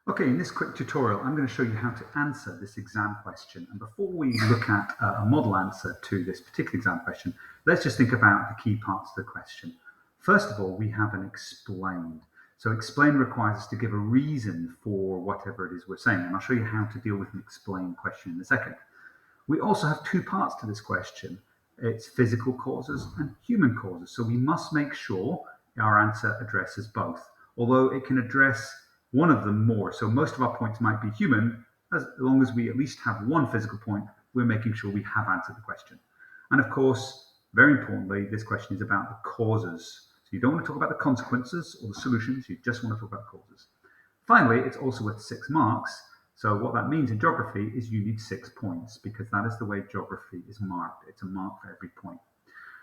Okay, in this quick tutorial, I'm going to show you how to answer this exam question. And before we look at a model answer to this particular exam question, let's just think about the key parts of the question. First of all, we have an explain. So explain requires us to give a reason for whatever it is we're saying. And I'll show you how to deal with an explain question in a second. We also have two parts to this question. It's physical causes and human causes. So we must make sure our answer addresses both, although it can address one of them more. So most of our points might be human. As long as we at least have one physical point, we're making sure we have answered the question. And of course, very importantly, this question is about the causes. So you don't want to talk about the consequences or the solutions, you just want to talk about the causes. Finally, it's also worth 6 marks. So what that means in geography is you need 6 points, because that is the way geography is marked. It's a mark for every point.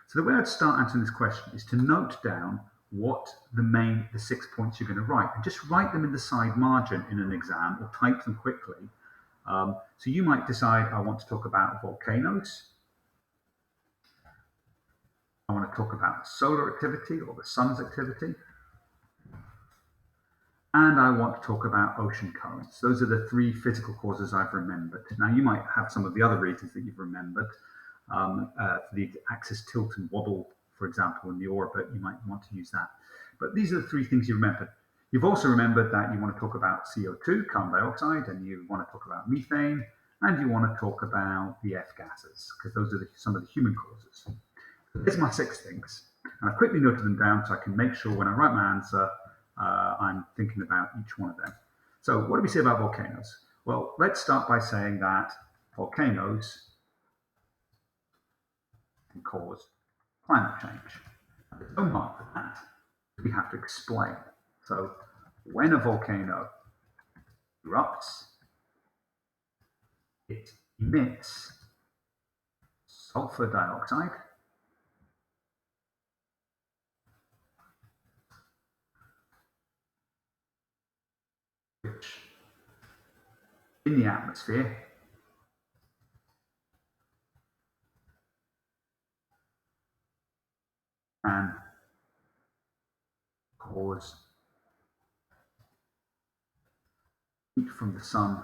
So the way I'd start answering this question is to note down what the 6 points you're going to write, and just write them in the side margin in an exam or type them quickly. So you might decide, I want to talk about volcanoes, I want to talk about solar activity or the sun's activity, and I want to talk about ocean currents. Those are the 3 physical causes I've remembered. Now you might have some of the other reasons that you've remembered. For the axis tilt and wobble, for example, in the orbit, you might want to use that. But these are the 3 things you remembered. You've also remembered that you want to talk about CO2, carbon dioxide, and you want to talk about methane, and you want to talk about the F gases, because those are some of the human causes. So there's my 6 things. And I've quickly noted them down so I can make sure when I write my answer, I'm thinking about each one of them. So what do we say about volcanoes? Well, let's start by saying that volcanoes can cause climate change. There's no mark for that. We have to explain. So when a volcano erupts, it emits sulfur dioxide, which in the atmosphere can cause heat from the sun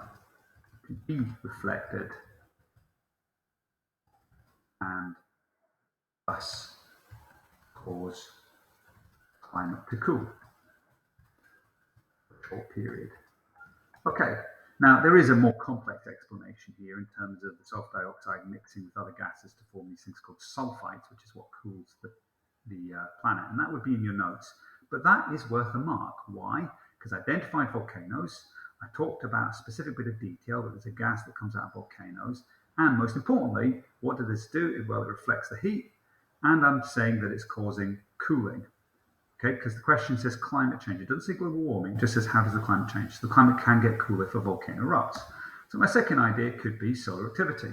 to be reflected and thus cause climate to cool for a short period. Okay, now there is a more complex explanation here in terms of the sulfur dioxide mixing with other gases to form these things called sulfides, which is what cools the planet, and that would be in your notes. But that is worth a mark. Why? Because I identified volcanoes, I talked about a specific bit of detail that there's a gas that comes out of volcanoes, and most importantly, what does this do? Well, it reflects the heat, and I'm saying that it's causing cooling. Okay, because the question says climate change. It doesn't say global warming, it just says how does the climate change. So the climate can get cooler if a volcano erupts. So my second idea could be solar activity.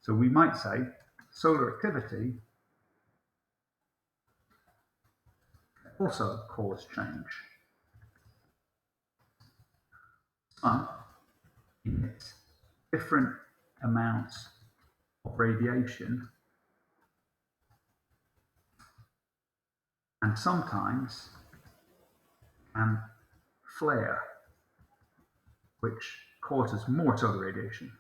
So we might say solar activity also cause change. Sun emits different amounts of radiation, and sometimes can flare, which causes more solar radiation.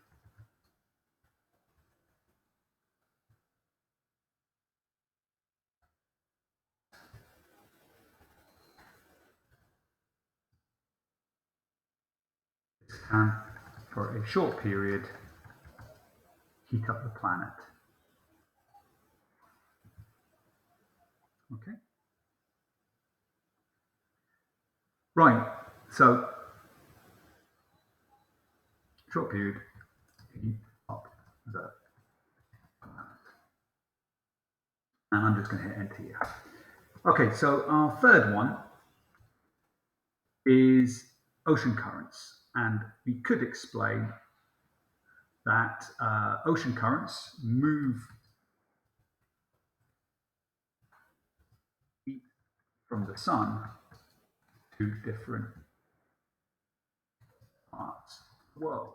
This can, for a short period, heat up the planet. Okay. Right, so short period, heat up the planet. And I'm just going to hit enter here. Okay, so our third one is ocean currents, and we could explain that ocean currents move heat from the sun to different parts of the world.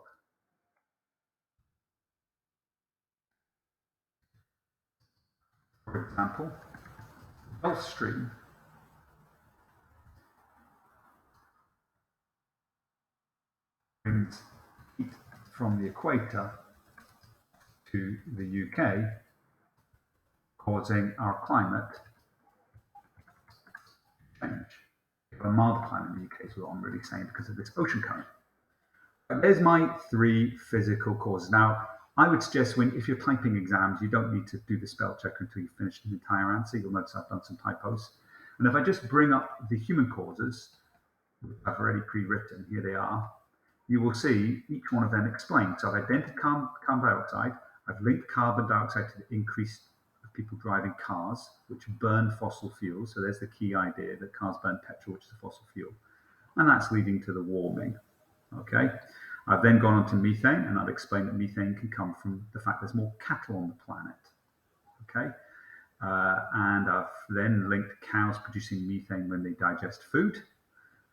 For example, the Gulf Stream . brings heat from the equator to the UK, causing our climate change. A mild climate in the UK is what I'm really saying because of this ocean current. There's my 3 physical causes. Now, I would suggest if you're typing exams, you don't need to do the spell check until you finish the entire answer. You'll notice I've done some typos. And if I just bring up the human causes, which I've already pre-written, here they are, you will see each one of them explained. So I've identified carbon dioxide, I've linked carbon dioxide to the increase of people driving cars, which burn fossil fuels. So there's the key idea that cars burn petrol, which is a fossil fuel. And that's leading to the warming. Okay. I've then gone on to methane, and I've explained that methane can come from the fact there's more cattle on the planet. Okay. And I've then linked cows producing methane when they digest food.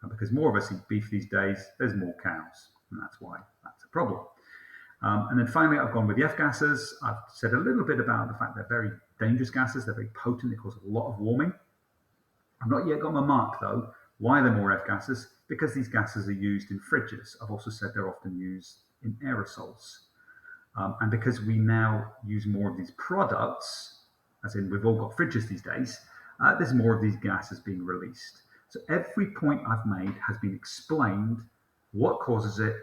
Because more of us eat beef these days, there's more cows, and that's why that's a problem. And then finally, I've gone with the F gases. I've said a little bit about the fact they're very dangerous gases. They're very potent. They cause a lot of warming. I've not yet got my mark, though. Why are there more F gases? Because these gases are used in fridges. I've also said they're often used in aerosols. And because we now use more of these products, as in we've all got fridges these days, there's more of these gases being released. So every point I've made has been explained, what causes it,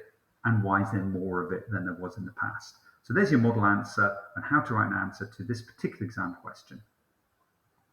and why is there more of it than there was in the past. So there's your model answer and how to write an answer to this particular exam question.